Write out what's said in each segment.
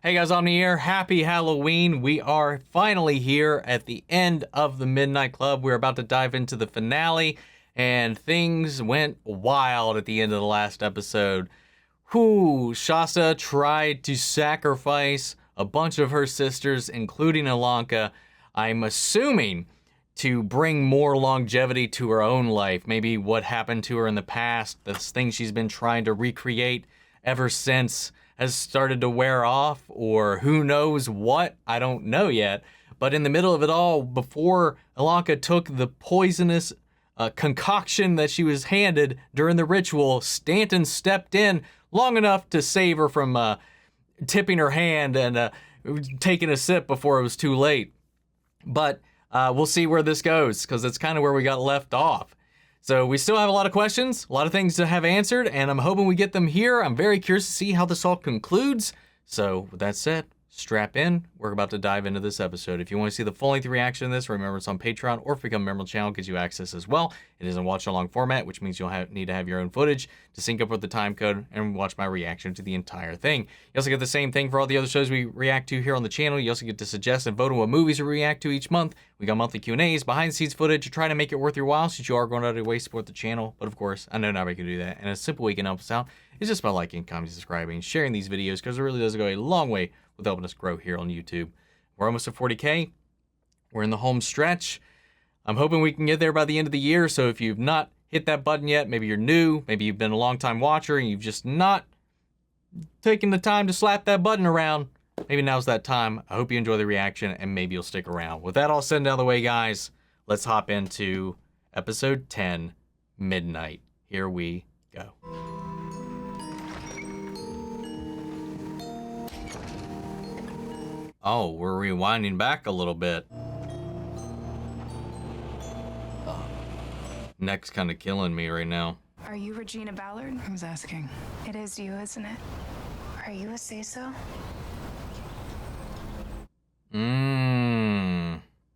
Hey guys, on the air. Happy Halloween. We are finally here at the end of the Midnight Club. We're about to dive into the finale, and things went wild at the end of the last episode. Shasta tried to sacrifice a bunch of her sisters, including Ilonka, I'm assuming to bring more longevity to her own life. Maybe what happened to her in the past, this thing she's been trying to recreate ever since, has started to wear off, or who knows what, I don't know yet. But in the middle of it all, before Ilonka took the poisonous concoction that she was handed during the ritual, Stanton stepped in long enough to save her from tipping her hand and taking a sip before it was too late. But we'll see where this goes, because it's kind of where we got left off. So we still have a lot of questions, a lot of things to have answered, and I'm hoping we get them here. I'm very curious to see how this all concludes. So with that said, strap in. We're about to dive into this episode. If you want to see the full-length reaction to this, remember it's on Patreon, or if you become a member of the channel, it gives you access as well. It is in watch-along format, which means you'll need to have your own footage to sync up with the time code and watch my reaction to the entire thing. You also get the same thing for all the other shows we react to here on the channel. You also get to suggest and vote on what movies we react to each month. We got monthly Q&As, behind-the-scenes footage to try to make it worth your while, since you are going out of your way to support the channel. But of course, I know nobody can do that, and a simple way you can help us out is just by liking, commenting, subscribing, sharing these videos, because it really does go a long way with helping us grow here on YouTube. We're almost at 40K. We're in the home stretch. I'm hoping we can get there by the end of the year, so if you've not hit that button yet, maybe you're new, maybe you've been a long-time watcher and you've just not taken the time to slap that button around, maybe now's that time. I hope you enjoy the reaction, and maybe you'll stick around. With that all said and out of the way, guys, let's hop into episode 10, Midnight. Here we go. Oh, we're rewinding back a little bit. Neck's kind of killing me right now. Are you Regina Ballard? Who's asking? It is you, isn't it? Are you a say-so?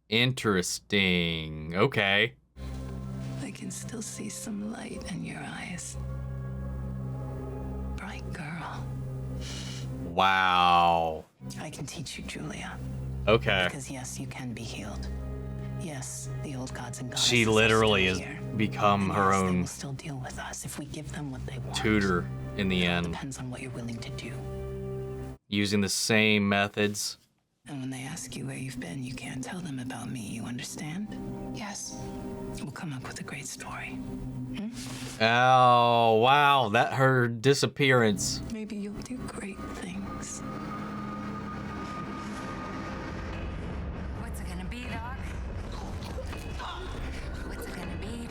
Interesting. Okay. I can still see some light in your eyes. Bright girl. Wow. I can teach you, Julia. Okay. Because yes, you can be healed. Yes, the old gods and goddesses She literally are has still here. become And her yes, they own will still deal with us if we give them what they want. tutor in the It all end, depends on what you're willing to do. using the same methods. And when they ask you where you've been, you can't tell them about me. You understand? Yes. We'll come up with a great story. Oh, wow. That her disappearance. Maybe you'll do great things. What's it gonna be, Doc? What's it gonna be?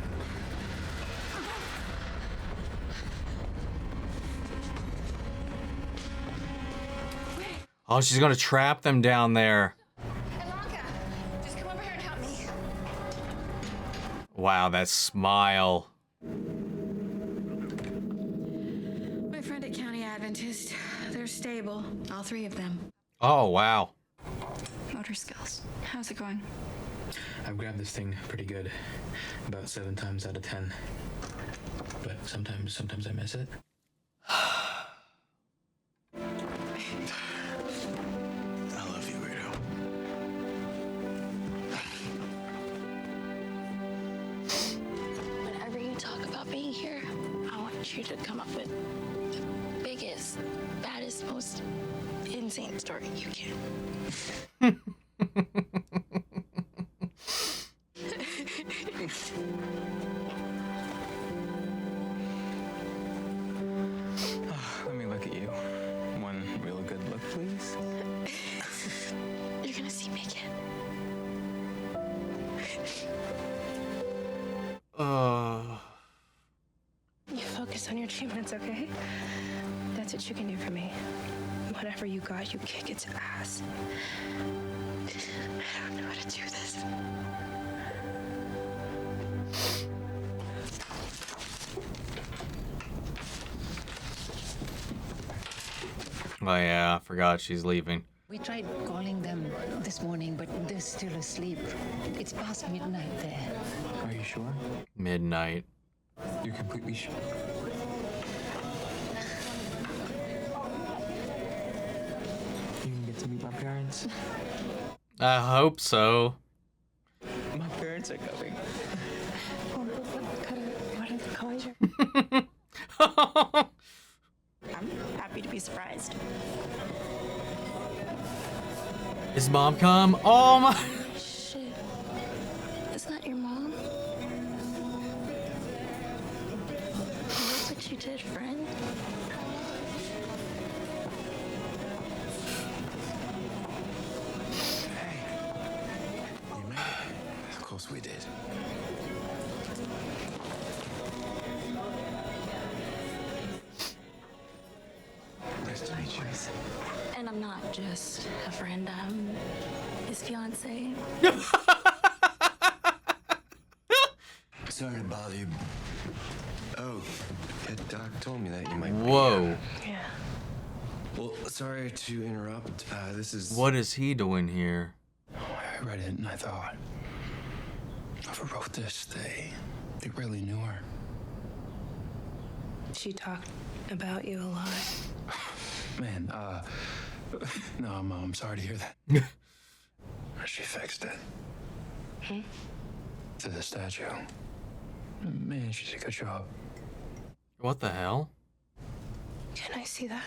Oh, she's gonna trap them down there. Ilonka, just come over here and help me. Wow, that smile. My friend at County Adventist. They're stable, all three of them. Oh, wow. Motor skills. How's it going? I've grabbed this thing pretty good, about 7 times out of 10. But sometimes I miss it. I love you, weirdo. Whenever you talk about being here, I want you to come up with the biggest, baddest, most insane story you can. Let me look at you. One real good look, please. You're gonna see me again. You focus on your achievements, okay? That's what you can do for me. Whatever you got, you kick its ass. I don't know how to do this. Oh, yeah, I forgot she's leaving. We tried calling them this morning, but they're still asleep. It's past midnight there. Are you sure? Midnight. You're completely sure? You to meet my parents? I hope so. My parents are coming. What are the colors? I'm happy to be surprised. Is mom come? Oh my. Shit. Is that your mom? Look what you did, friend. You made it. Of course we did. Nice to meet you. And I'm not just a friend, I'm his fiance. Sorry to bother you. Oh, yeah, Doc told me that you might. Whoa. Yeah. Well, sorry to interrupt. This is. What is he doing here? I read it and I thought, whoever wrote this, they really knew her. She talked about you a lot. Man, no, I'm sorry to hear that. She fixed it. To the statue. Man, she did a good job. What the hell? Can I see that?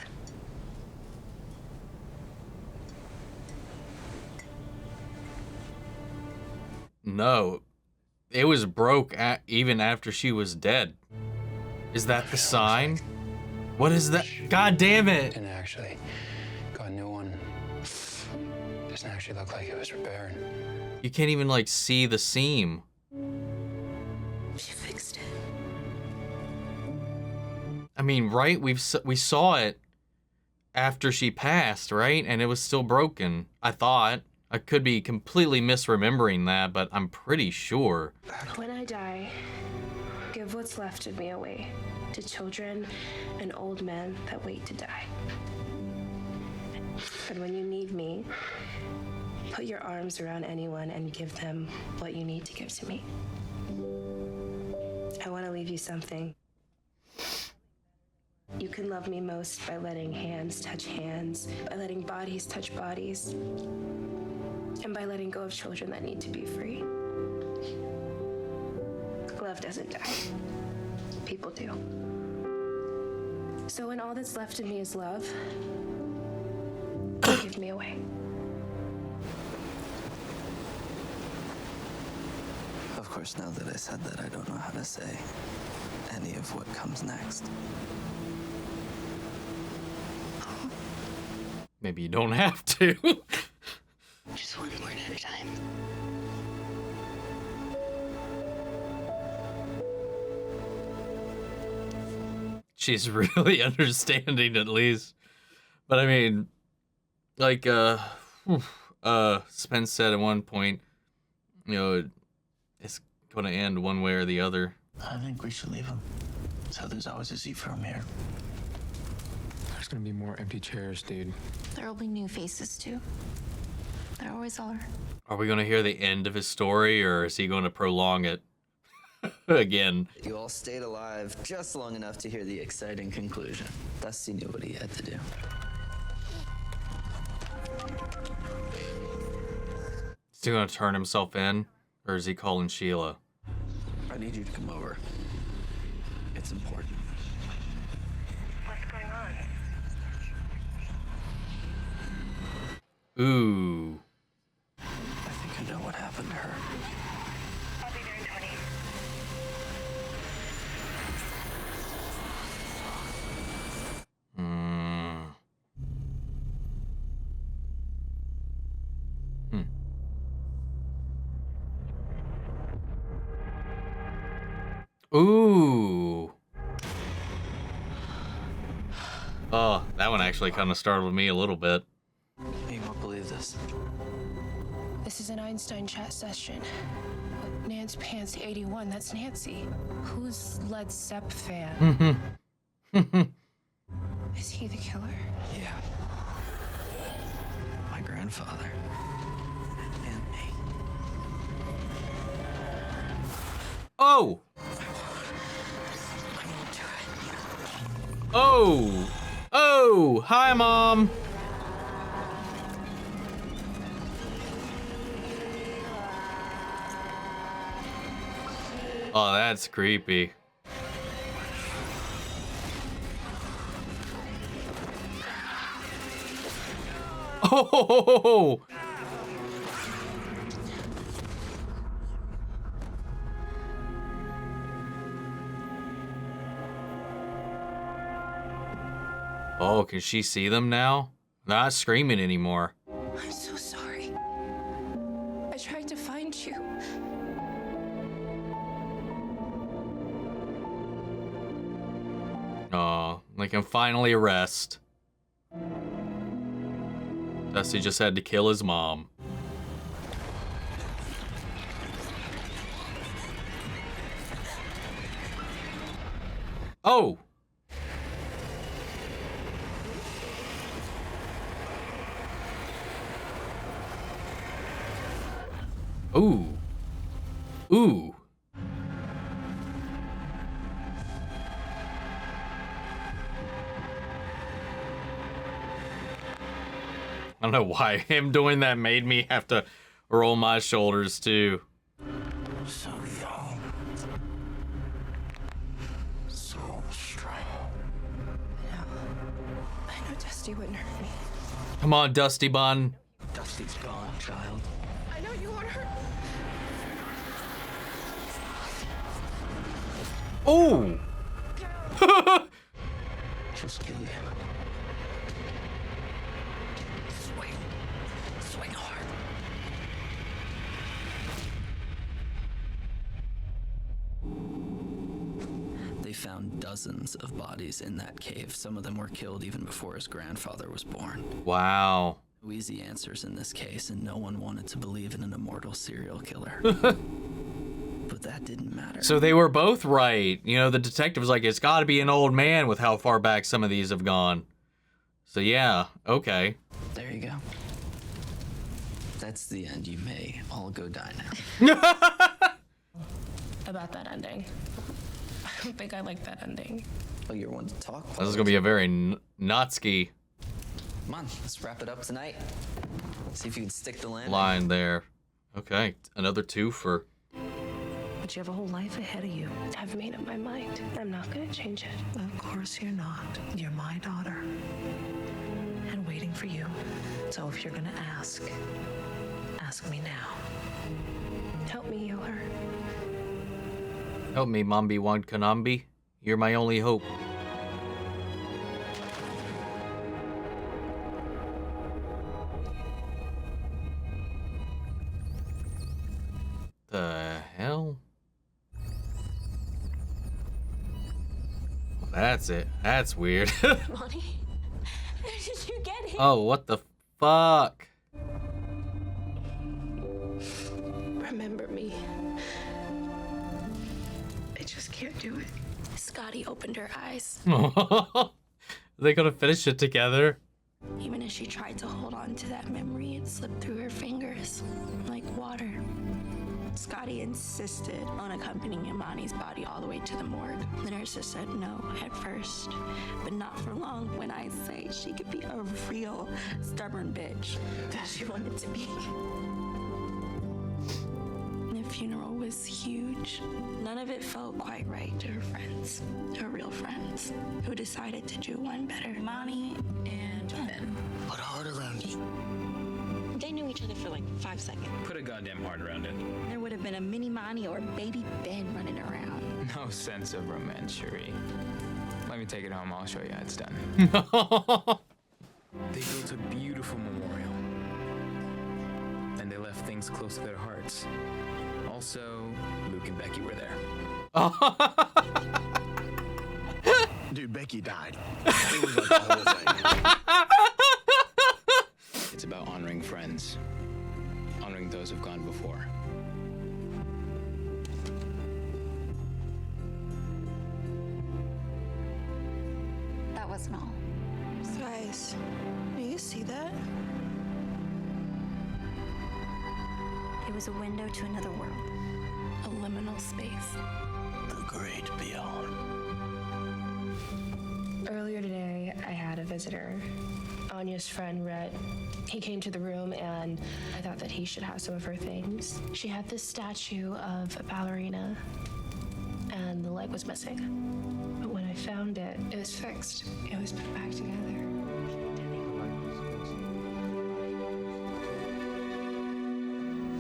No. It was broke even after she was dead. Is that the sign? What is that? God damn it! And actually, got a new one. Doesn't actually look like it was repaired. You can't even like see the seam. She fixed it. I mean, right? We saw it after she passed, right? And it was still broken. I thought. I could be completely misremembering that, but I'm pretty sure. When I die, give what's left of me away to children and old men that wait to die. And when you need me, put your arms around anyone and give them what you need to give to me. I want to leave you something. You can love me most by letting hands touch hands, by letting bodies touch bodies, and by letting go of children that need to be free. Love doesn't die. People do. So when all that's left of me is love, give me away. Of course, now that I said that, I don't know how to say any of what comes next. Maybe you don't have to. Just one word at a time. She's really understanding at least. But I mean, like Spence said at one point, you know, it's gonna end one way or the other. I think we should leave him. So there's always a seat for him here. There's gonna be more empty chairs, dude. There'll be new faces too. There always are. Are we gonna hear the end of his story, or is he gonna prolong it again? You all stayed alive just long enough to hear the exciting conclusion. Thus, he knew what he had to do. Is he gonna turn himself in, or is he calling Sheila? I need you to come over. It's important. What's going on? Ooh. I think I know what happened to her. I'll be there in 20. Ooh. Oh, that one actually kind of startled me a little bit. You won't believe this. This is an Einstein chat session. Nance Pants 81, that's Nancy. Who's Led Zepp fan? Is he the killer? Yeah. My grandfather. And me. Oh! Oh! Oh! Hi, Mom! Oh, that's creepy. Oh! Oh, can she see them now? Not screaming anymore. I'm so sorry. I tried to find you. Oh, they can finally rest. Dusty just had to kill his mom. Oh! Ooh. Ooh. I don't know why him doing that made me have to roll my shoulders too. So young. So strong. I know Dusty wouldn't hurt me. Come on, Dusty Bun. Dusty's gone, child. I know you won't hurt. Oh! Just be. Swing hard. They found dozens of bodies in that cave. Some of them were killed even before his grandfather was born. Wow. No easy answers in this case, and no one wanted to believe in an immortal serial killer. But that didn't matter. So they were both right. You know, the detective was like, it's got to be an old man with how far back some of these have gone. So yeah, okay. There you go. That's the end. You may all go die now. About that ending. I don't think I like that ending. Oh, you're one to talk. This is going to be a very Natsuki Come on, let's wrap it up tonight. See if you can stick the landing. line there. Okay, another two for... But you have a whole life ahead of you. I've made up my mind. I'm not gonna change it. Of course you're not. You're my daughter. And waiting for you. So if you're gonna ask me now. Help me heal her. Help me, Mambi Wan Kanambi. You're my only hope. The hell? That's it. That's weird. Monty, did you get him? Oh, what the fuck? Remember me. I just can't do it. Scotty opened her eyes. Are they gonna finish it together? Even as she tried to hold on to that memory, it slipped through her fingers like water. Scotty insisted on accompanying Imani's body all the way to the morgue. The nurses said no at first, but not for long. When I say she could be a real stubborn bitch, she wanted to be. The funeral was huge. None of it felt quite right to her friends, her real friends, who decided to do one better. Imani and Ben. Put a heart around you. They knew each other for like 5 seconds. Put a goddamn heart around it. There would have been a mini Monty or baby Ben running around. No sense of romance, Cherie. Let me take it home. I'll show you how it's done. They built a beautiful memorial. And they left things close to their hearts. Also, Luke and Becky were there. Dude, Becky died. It was like the whole thing. It's about honoring friends. Honoring those who've gone before. That wasn't all. Guys, do you see that? It was a window to another world. A liminal space. The great beyond. Earlier today, I had a visitor. Anya's friend, Rhett. He came to the room, and I thought that he should have some of her things. She had this statue of a ballerina. and the leg was missing. But when I found it, it was fixed. It was put back together.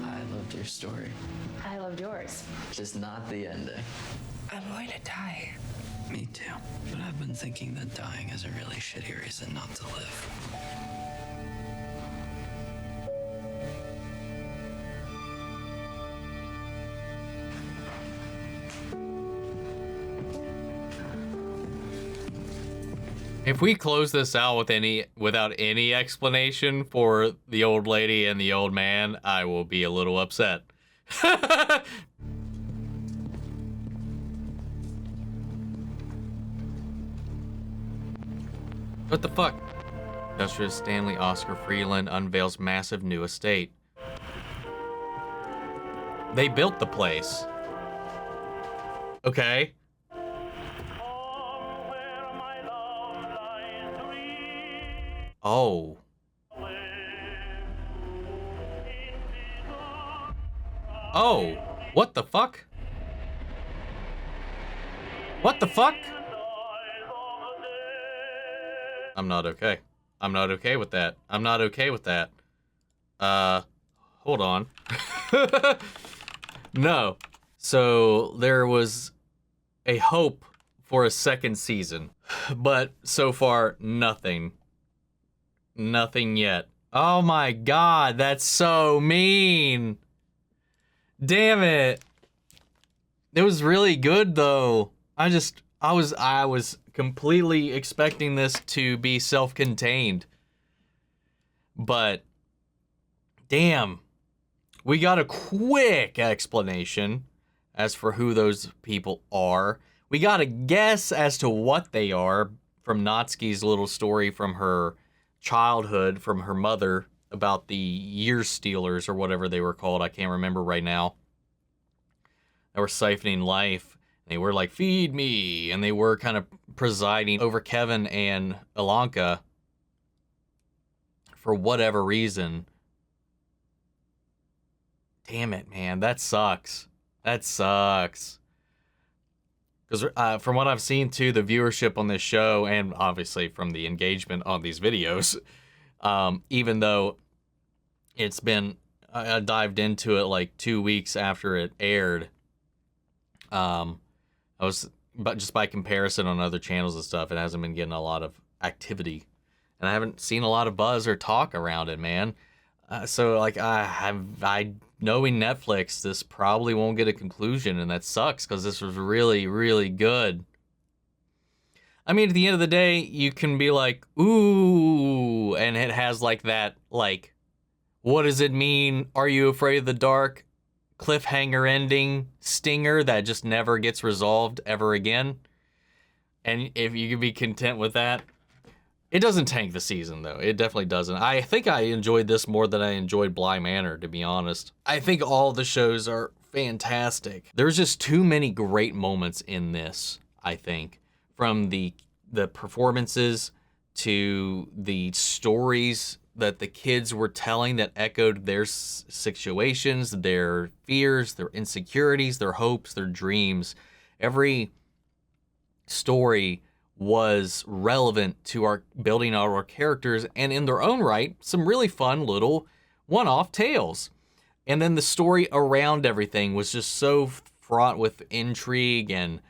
I loved your story, I loved yours. just not the ending. I'm going to die. Me too. But I've been thinking that dying is a really shitty reason not to live. If we close this out without any explanation for the old lady and the old man, I will be a little upset. What the fuck? Industrialist Stanley Oscar Freeland unveils massive new estate. They built the place. Okay. Oh. Oh. What the fuck? What the fuck? I'm not okay. I'm not okay with that. I'm not okay with that. Hold on. No. So there was a hope for a second season, but so far, nothing. Nothing yet. Oh my god, that's so mean. Damn it. It was really good though. I was completely expecting this to be self-contained. But damn. We got a quick explanation as for who those people are. We got a guess as to what they are from Natsuki's little story from her childhood, from her mother, about the year stealers or whatever they were called. I can't remember right now. They were siphoning life. They were like, feed me. And they were kind of presiding over Kevin and Ilonka for whatever reason. Damn it, man. That sucks. That sucks. Because from what I've seen, too, the viewership on this show, and obviously from the engagement on these videos, even though it's been, I dived into it like 2 weeks after it aired, but just by comparison on other channels and stuff, it hasn't been getting a lot of activity. And I haven't seen a lot of buzz or talk around it, man. So, like, knowing Netflix, this probably won't get a conclusion, and that sucks, because this was really, really good. I mean, at the end of the day, you can be like, ooh, and it has, like, that, like, what does it mean? Are you afraid of the dark? Cliffhanger ending stinger that just never gets resolved ever again. And if you can be content with that, it doesn't tank the season, though. It definitely doesn't. I think I enjoyed this more than I enjoyed Bly Manor, to be honest. I think all the shows are fantastic. There's just too many great moments in this, I think. From the performances to the stories that the kids were telling that echoed their situations, their fears, their insecurities, their hopes, their dreams. Every story was relevant to our building out our characters, and in their own right, some really fun little one-off tales. And then the story around everything was just so fraught with intrigue and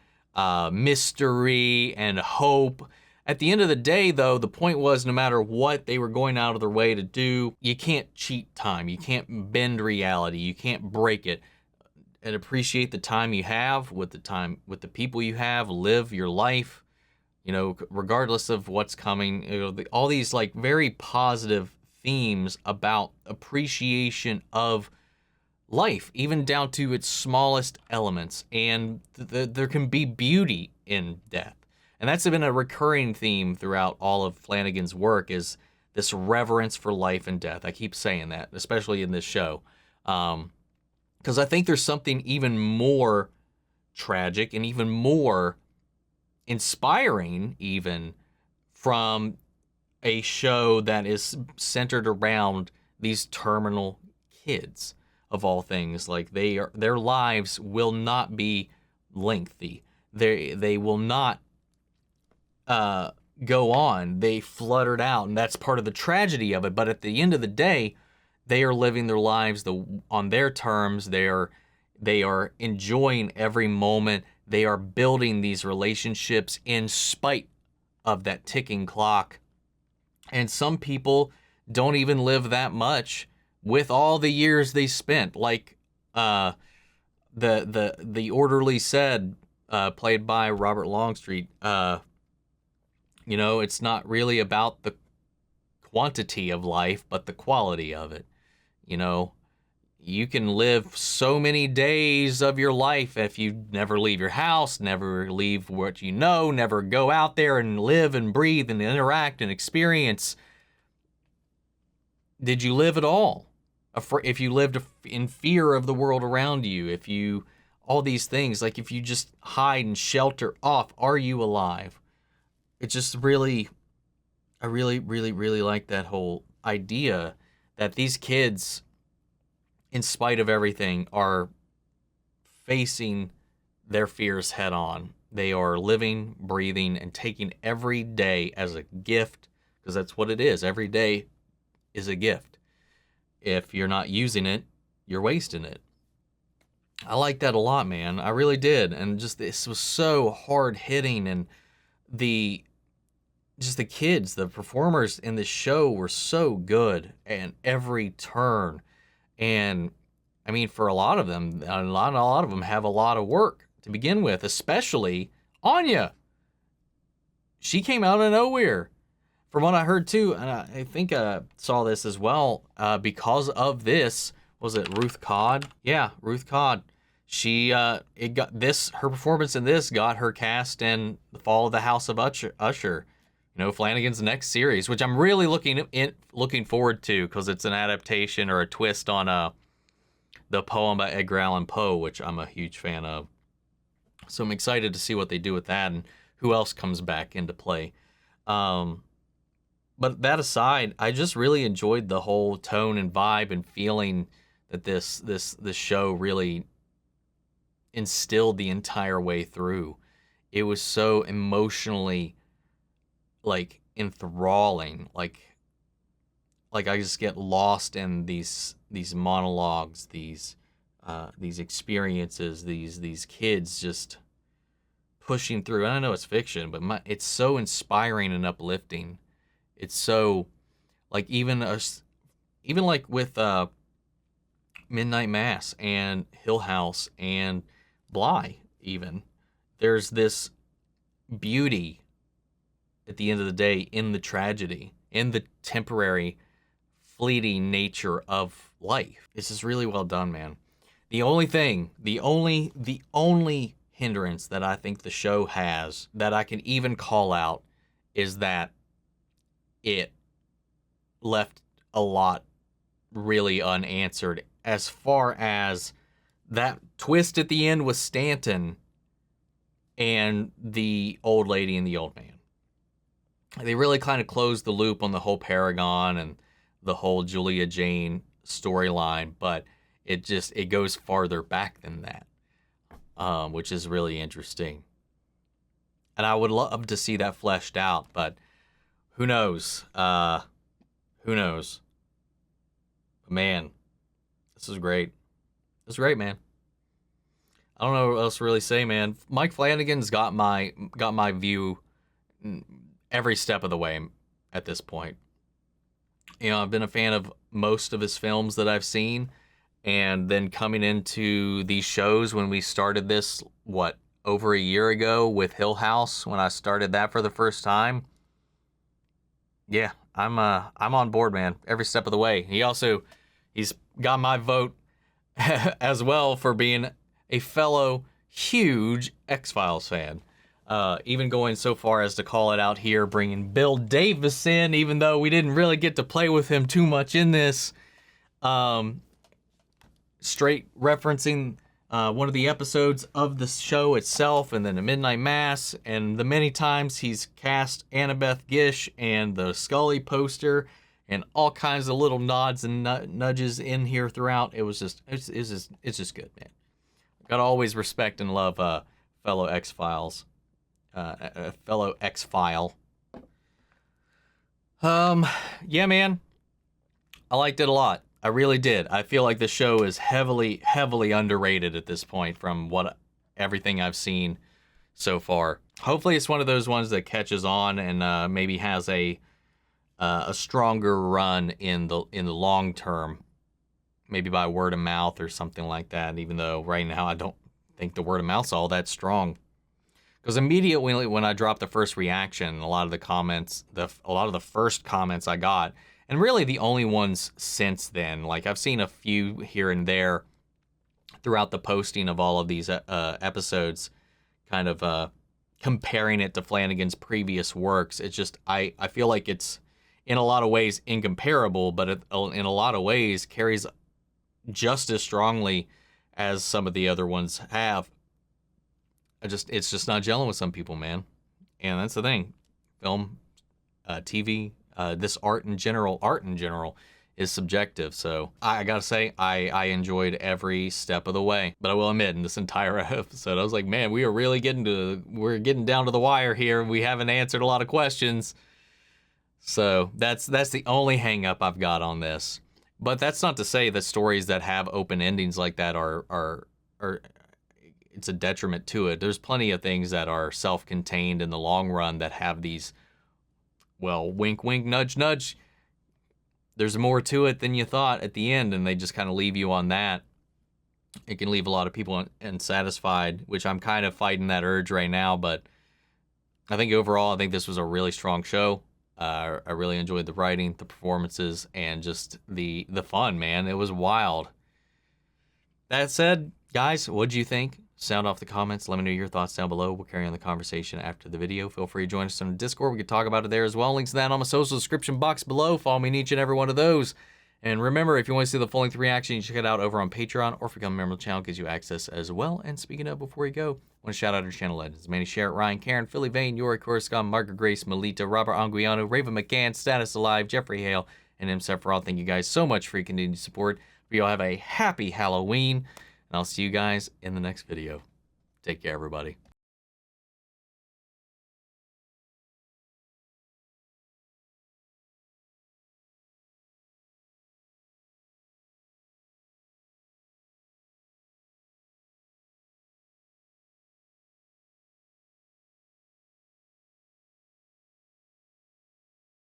mystery and hope. At the end of the day, though, the point was no matter what they were going out of their way to do, you can't cheat time. You can't bend reality. You can't break it. And appreciate the time you have with the people you have. Live your life, you know, regardless of what's coming. You know, all these like very positive themes about appreciation of life, even down to its smallest elements. And there can be beauty in death. And that's been a recurring theme throughout all of Flanagan's work, is this reverence for life and death. I keep saying that, especially in this show. Because I think there's something even more tragic and even more inspiring, even, from a show that is centered around these terminal kids, of all things. Like, their lives will not be lengthy. They will not go on. They fluttered out, and that's part of the tragedy of it. But at the end of the day, they are living their lives on their terms. They are enjoying every moment. They are building these relationships in spite of that ticking clock. And some people don't even live that much with all the years they spent. Like the orderly said, played by Robert Longstreet, it's not really about the quantity of life, but the quality of it. You can live so many days of your life if you never leave your house, never leave what you know, never go out there and live and breathe and interact and experience. Did you live at all? If you lived in fear of the world around you, all these things, like if you just hide and shelter off, are you alive? It's just really, I really, really, really like that whole idea that these kids, in spite of everything, are facing their fears head on. They are living, breathing, and taking every day as a gift, because that's what it is. Every day is a gift. If you're not using it, you're wasting it. I like that a lot, man. I really did. And just this was so hard hitting, and the kids, the performers in this show were so good, and every turn. And I mean, for a lot of them, a lot of them have a lot of work to begin with, especially Anya. She came out of nowhere. From what I heard too, and I think I saw this as well, because of this, was it Ruth Codd? Yeah, Ruth Codd. Her performance in this got her cast in The Fall of the House of Usher. Flanagan's next series, which I'm really looking forward to, because it's an adaptation or a twist on the poem by Edgar Allan Poe, which I'm a huge fan of. So I'm excited to see what they do with that and who else comes back into play. But that aside, I just really enjoyed the whole tone and vibe and feeling that this show really instilled the entire way through. It was so emotionally enthralling. Like I just get lost in these monologues, these experiences, these kids just pushing through. And I know it's fiction, but it's so inspiring and uplifting. It's so even with Midnight Mass and Hill House and Bly, even there's this beauty at the end of the day in the tragedy, in the temporary, fleeting nature of life. This is really well done, man. The only hindrance that I think the show has that I can even call out is that it left a lot really unanswered as far as that twist at the end with Stanton and the old lady and the old man. They really kind of closed the loop on the whole Paragon and the whole Julia Jane storyline, but it goes farther back than that, which is really interesting. And I would love to see that fleshed out, but who knows? Who knows? But man, this is great. It's great, man. I don't know what else to really say, man. Mike Flanagan's got my view every step of the way at this point. I've been a fan of most of his films that I've seen, and then coming into these shows when we started this, over a year ago with Hill House, when I started that for the first time. Yeah, I'm on board, man, every step of the way. He's got my vote as well for being a fellow huge X-Files fan. Even going so far as to call it out here, bringing Bill Davis in, even though we didn't really get to play with him too much in this. Straight referencing one of the episodes of the show itself, and then a Midnight Mass, and the many times he's cast Annabeth Gish and the Scully poster, and all kinds of little nods and nudges in here throughout. It's just good, man. Gotta always respect and love fellow X-Files, fellow X-File. Yeah, man, I liked it a lot. I really did. I feel like the show is heavily underrated at this point from everything I've seen so far. Hopefully it's one of those ones that catches on and maybe has a stronger run in the long term, maybe by word of mouth or something like that, even though right now I don't think the word of mouth's all that strong. Because immediately when I dropped the first reaction, a lot of the first comments I got, and really the only ones since then, like I've seen a few here and there throughout the posting of all of these episodes, kind of comparing it to Flanagan's previous works. It's just, I feel like it's in a lot of ways incomparable, but in a lot of ways carries just as strongly as some of the other ones have. It's just not gelling with some people, man. And that's the thing. Film, TV, this art in general is subjective. So I gotta say, I enjoyed every step of the way. But I will admit, in this entire episode, I was like, man, we're getting down to the wire here. We haven't answered a lot of questions. So that's the only hang up I've got on this. But that's not to say that stories that have open endings like that are it's a detriment to it. There's plenty of things that are self-contained in the long run that have these, well, wink, wink, nudge, nudge. There's more to it than you thought at the end, and they just kind of leave you on that. It can leave a lot of people unsatisfied, which I'm kind of fighting that urge right now. But I think overall, I think this was a really strong show. I really enjoyed the writing, the performances, and just the fun, man. It was wild. That said, guys, what'd you think? Sound off the comments. Let me know your thoughts down below. We'll carry on the conversation after the video. Feel free to join us on the Discord. We can talk about it there as well. Links to that on my social description box below. Follow me in each and every one of those. And remember, if you want to see the full-length reaction, you can check it out over on Patreon, or if you become a member of the channel, it gives you access as well. And speaking of, before you go, I want to shout out our channel legends: Manny Sherritt, Ryan, Karen, Philly Vane, Yori Coruscant, Margaret Grace, Melita, Robert Anguiano, Raven McCann, Status Alive, Jeffrey Hale, and M. Sephiroth. Thank you guys so much for your continued support. We all have a happy Halloween, and I'll see you guys in the next video. Take care, everybody.